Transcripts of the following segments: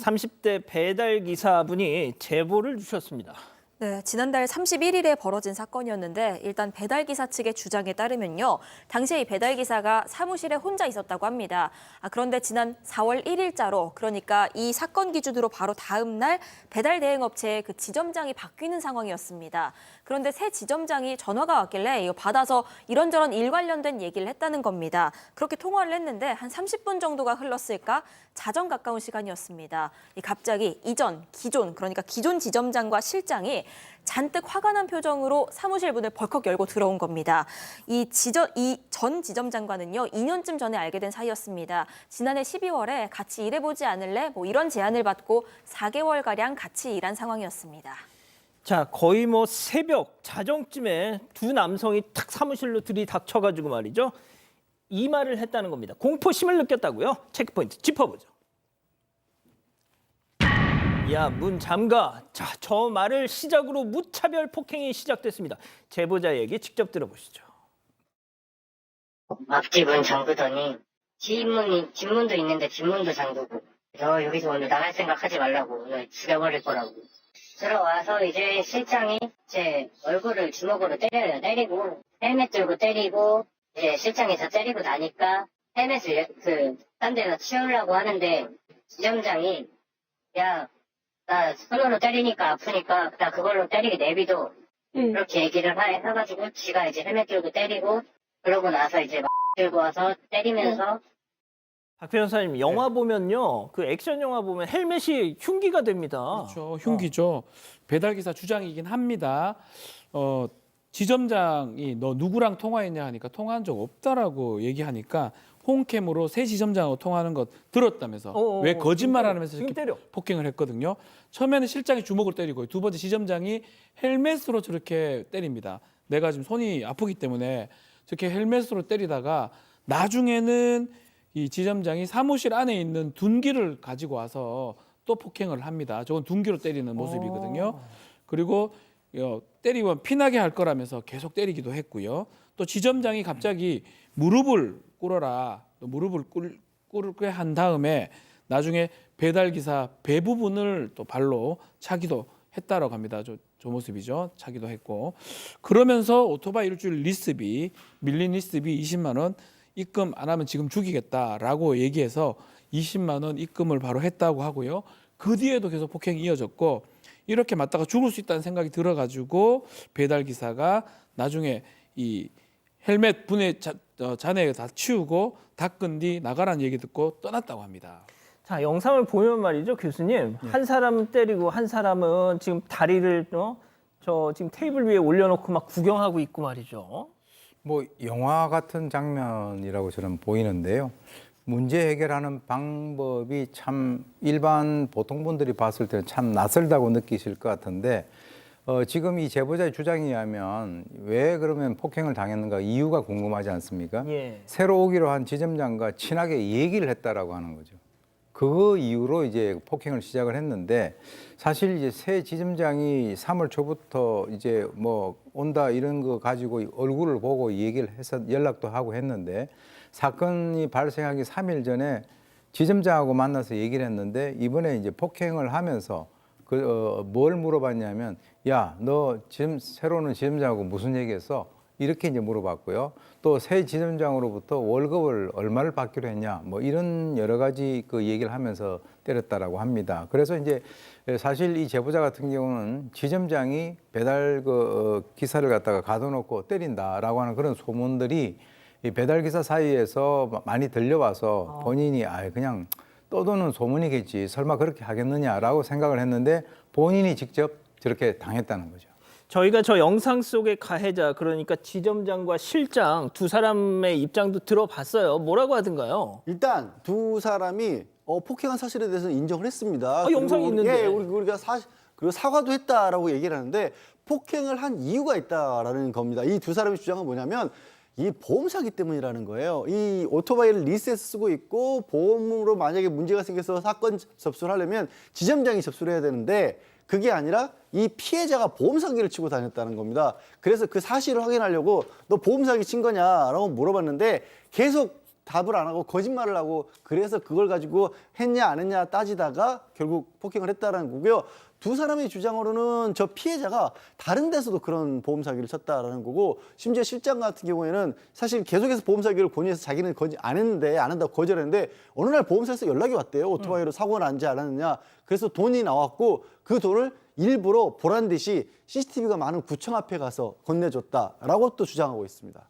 30대 배달 기사분이 제보를 주셨습니다. 네, 지난달 31일에 벌어진 사건이었는데 일단 배달기사 측의 주장에 따르면요. 당시에 이 배달기사가 사무실에 혼자 있었다고 합니다. 그런데 지난 4월 1일자로 그러니까 이 사건 기준으로 바로 다음 날 배달 대행업체의 그 지점장이 바뀌는 상황이었습니다. 그런데 새 지점장이 전화가 왔길래 이거 받아서 이런저런 일 관련된 얘기를 했다는 겁니다. 그렇게 통화를 했는데 한 30분 정도가 흘렀을까? 자정 가까운 시간이었습니다. 갑자기 기존 그러니까 기존 지점장과 실장이 잔뜩 화가 난 표정으로 사무실 문을 벌컥 열고 들어온 겁니다. 이 전 지점장과는요, 2년쯤 전에 알게 된 사이였습니다. 지난해 12월에 같이 일해보지 않을래? 이런 제안을 받고 4개월가량 같이 일한 상황이었습니다. 자, 거의 새벽 자정쯤에 두 남성이 탁 사무실로 들이닥쳐가지고 말이죠. 이 말을 했다는 겁니다. 공포심을 느꼈다고요? 체크포인트 짚어보죠. 야, 문 잠가. 자, 저 말을 시작으로 무차별 폭행이 시작됐습니다. 제보자 얘기 직접 들어보시죠. 앞집은 잠그더니 뒷문도 있는데 뒷문도 잠그고 너 여기서 오늘 나갈 생각 하지 말라고 오늘 죽여버릴 거라고 들어와서 이제 실장이 제 얼굴을 주먹으로 때려요. 때리고 헬멧 들고 때리고 이제 실장이 저 때리고 나니까 헬멧을 딴 데다 치우려고 하는데 지점장이 야 나 손으로 때리니까 아프니까 나 그걸로 때리게 내비둬. 그렇게 얘기를 해가지고 지가 이제 헬멧 들고 때리고 그러고 나서 이제 막 들고 와서 때리면서 박 변호사님, 영화 보면요. 그 액션 영화 보면 헬멧이 흉기가 됩니다. 그렇죠. 흉기죠. 배달기사 주장이긴 합니다. 지점장이 너 누구랑 통화했냐 하니까 통화한 적 없다라고 얘기하니까 홈캠으로 새 지점장하고 통화하는 것 들었다면서 왜 거짓말하면서 이렇게 폭행을 했거든요. 처음에는 실장이 주먹으로 때리고 두 번째 지점장이 헬멧으로 저렇게 때립니다. 내가 지금 손이 아프기 때문에 저렇게 헬멧으로 때리다가 나중에는 이 지점장이 사무실 안에 있는 둔기를 가지고 와서 또 폭행을 합니다. 저건 둔기로 때리는 모습이거든요. 그리고 때리면 피나게 할 거라면서 계속 때리기도 했고요. 또 지점장이 갑자기 무릎을 꿇어라. 무릎을 꿇게 한 다음에 나중에 배달기사 배 부분을 또 발로 차기도 했다라고 합니다. 저 모습이죠. 차기도 했고. 그러면서 오토바이 일주일 리스비, 밀린 리스비 20만 원 입금 안 하면 지금 죽이겠다라고 얘기해서 20만 원 입금을 바로 했다고 하고요. 그 뒤에도 계속 폭행이 이어졌고 이렇게 맞다가 죽을 수 있다는 생각이 들어가지고 배달기사가 나중에 이 헬멧 분해 잔해 다 치우고 닦은 뒤 나가라는 얘기 듣고 떠났다고 합니다. 자, 영상을 보면 말이죠, 교수님. 한 사람은 때리고 한 사람은 지금 다리를 저 지금 테이블 위에 올려놓고 막 구경하고 있고 말이죠. 영화 같은 장면이라고 저는 보이는데요. 문제 해결하는 방법이 참 일반 보통 분들이 봤을 때는 참 낯설다고 느끼실 것 같은데 지금 이 제보자의 주장에 의하면 왜 그러면 폭행을 당했는가 이유가 궁금하지 않습니까? 예. 새로 오기로 한 지점장과 친하게 얘기를 했다라고 하는 거죠. 그 이후로 이제 폭행을 시작을 했는데 사실 이제 새 지점장이 3월 초부터 이제 온다 이런 거 가지고 얼굴을 보고 얘기를 해서 연락도 하고 했는데 사건이 발생하기 3일 전에 지점장하고 만나서 얘기를 했는데 이번에 이제 폭행을 하면서 뭘 물어봤냐면 야, 너 지금 새로 오는 지점장하고 무슨 얘기했어? 이렇게 이제 물어봤고요. 또 새 지점장으로부터 월급을 얼마를 받기로 했냐, 이런 여러 가지 그 얘기를 하면서 때렸다라고 합니다. 그래서 이제 사실 이 제보자 같은 경우는 지점장이 배달 기사를 갖다가 가둬놓고 때린다라고 하는 그런 소문들이 이 배달 기사 사이에서 많이 들려와서 본인이 그냥 떠도는 소문이겠지, 설마 그렇게 하겠느냐라고 생각을 했는데 본인이 직접 저렇게 당했다는 거죠. 저희가 저 영상 속의 가해자, 그러니까 지점장과 실장 두 사람의 입장도 들어봤어요. 뭐라고 하던가요? 일단 두 사람이 폭행한 사실에 대해서 인정을 했습니다. 영상이 있는데. 예, 우리가 그리고 사과도 했다라고 얘기를 하는데 폭행을 한 이유가 있다라는 겁니다. 이 두 사람의 주장은 뭐냐면 이 보험 사기 때문이라는 거예요. 이 오토바이를 리스에서 쓰고 있고 보험으로 만약에 문제가 생겨서 사건 접수를 하려면 지점장이 접수를 해야 되는데 그게 아니라 이 피해자가 보험 사기를 치고 다녔다는 겁니다. 그래서 그 사실을 확인하려고 너 보험 사기 친 거냐라고 물어봤는데 계속 답을 안 하고 거짓말을 하고 그래서 그걸 가지고 했냐 안 했냐 따지다가 결국 폭행을 했다라는 거고요. 두 사람의 주장으로는 저 피해자가 다른 데서도 그런 보험 사기를 쳤다라는 거고 심지어 실장 같은 경우에는 사실 계속해서 보험 사기를 권유해서 자기는 안 한다고 거절했는데 어느 날 보험사에서 연락이 왔대요. 오토바이로 사고가 난지 않았느냐. 그래서 돈이 나왔고 그 돈을 일부러 보란 듯이 CCTV가 많은 구청 앞에 가서 건네줬다라고 또 주장하고 있습니다.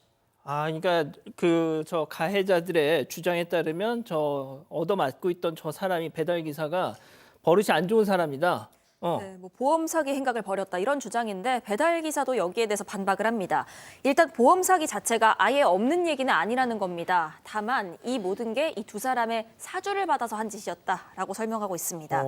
아, 그러니까 그 저 가해자들의 주장에 따르면 저 얻어맞고 있던 저 사람이 배달 기사가 버릇이 안 좋은 사람이다. 네, 뭐 보험 사기 행각을 벌였다 이런 주장인데 배달 기사도 여기에 대해서 반박을 합니다. 일단 보험 사기 자체가 아예 없는 얘기는 아니라는 겁니다. 다만 이 모든 게 이 두 사람의 사주를 받아서 한 짓이었다라고 설명하고 있습니다.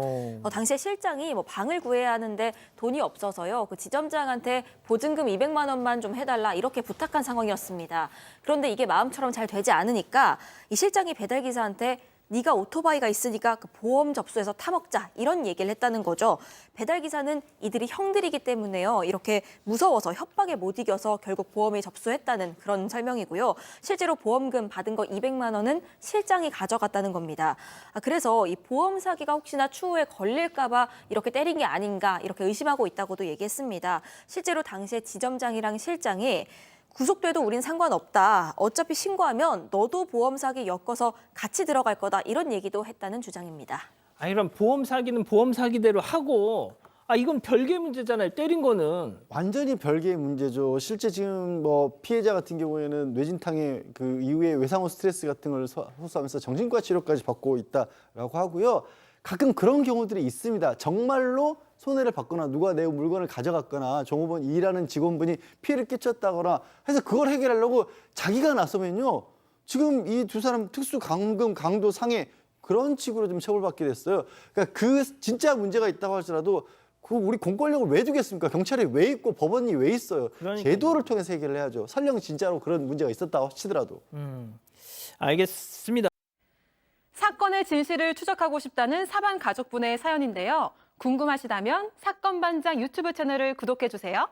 당시에 실장이 뭐 방을 구해야 하는데 돈이 없어서요. 그 지점장한테 보증금 200만 원만 좀 해달라 이렇게 부탁한 상황이었습니다. 그런데 이게 마음처럼 잘 되지 않으니까 이 실장이 배달 기사한테 네가 오토바이가 있으니까 그 보험 접수해서 타먹자 이런 얘기를 했다는 거죠. 배달 기사는 이들이 형들이기 때문에요. 이렇게 무서워서 협박에 못 이겨서 결국 보험에 접수했다는 그런 설명이고요. 실제로 보험금 받은 거 200만 원은 실장이 가져갔다는 겁니다. 그래서 이 보험 사기가 혹시나 추후에 걸릴까 봐 이렇게 때린 게 아닌가 이렇게 의심하고 있다고도 얘기했습니다. 실제로 당시에 지점장이랑 실장이 구속돼도 우린 상관없다. 어차피 신고하면 너도 보험 사기 엮어서 같이 들어갈 거다. 이런 얘기도 했다는 주장입니다. 아니 그럼 보험 사기는 보험 사기대로 하고 이건 별개 문제잖아요. 때린 거는. 완전히 별개의 문제죠. 실제 지금 뭐 피해자 같은 경우에는 뇌진탕의 그 이후에 외상후 스트레스 같은 걸 호소하면서 정신과 치료까지 받고 있다라고 하고요. 가끔 그런 경우들이 있습니다. 정말로 손해를 받거나 누가 내 물건을 가져갔거나 종업원 일하는 직원분이 피해를 끼쳤다거나 해서 그걸 해결하려고 자기가 나서면요. 지금 이 두 사람 특수 감금 강도 상해 그런 식으로 좀 처벌받게 됐어요. 그러니까 그 진짜 문제가 있다고 할지라도 그 우리 공권력을 왜 두겠습니까? 경찰이 왜 있고 법원이 왜 있어요? 그러니까요. 제도를 통해서 해결을 해야죠. 설령 진짜로 그런 문제가 있었다고 치더라도. 알겠습니다. 사건의 진실을 추적하고 싶다는 사반 가족분의 사연인데요. 궁금하시다면 사건반장 유튜브 채널을 구독해주세요.